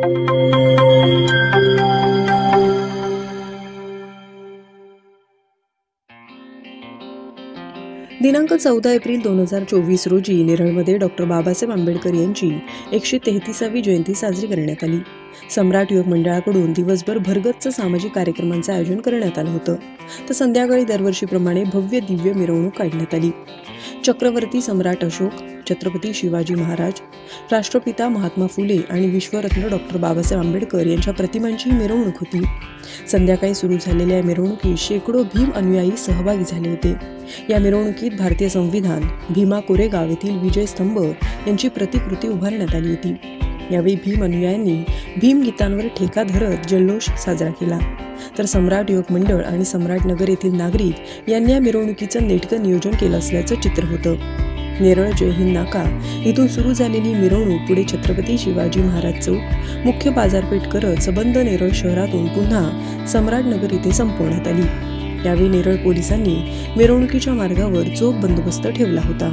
दिनांक 14 एप्रिल 2024 रोजी नेरळमध्ये डॉक्टर बाबासाहेब आंबेडकर यांची 133वी जयंती साजरी करण्यात आली। सम्राट युवक मंडळाकडून दिवसभर भरगच्च सामाजिक कार्यक्रमांचे आयोजन करण्यात आलं होतं, तर संध्याकाळी दरवर्षीप्रमाणे भव्य दिव्य मिरवणूक काढण्यात आली। चक्रवर्ती सम्राट अशोक, छत्रपती शिवाजी महाराज, राष्ट्रपिता महात्मा फुले आणि विश्वरत्न डॉक्टर बाबासाहेब आंबेडकर यांच्या प्रतिमांची मिरवणूक होती। संध्याकाळी सुरू झालेल्या या मिरवणुकीत शेकडो भीम अनुयायी सहभागी झाले होते। या मिरवणुकीत भारतीय संविधान, भीमा कोरेगाव येथील विजय स्तंभ यांची प्रतिकृती उभारण्यात आली होती। यावेळी भीम अनुयायांनी भीम गीतांवर ठेका धरत जल्लोष साजरा केला, तर सम्राट युवक मंडळ आणि सम्राटनगर येथील नागरिक यांनी या मिरवणुकीचं नेटकं नियोजन केलं असल्याचं चित्र होतं। नेरळ जय हिंद नाका इथून सुरू झालेली मिरवणूक पुढे छत्रपती शिवाजी महाराज चौक, मुख्य बाजारपेठ करत सबंध नेरळ शहरातून पुन्हा सम्राटनगर इथे संपवण्यात आली। यावेळी नेरळ पोलिसांनी मिरवणुकीच्या मार्गावर चोख बंदोबस्त ठेवला होता।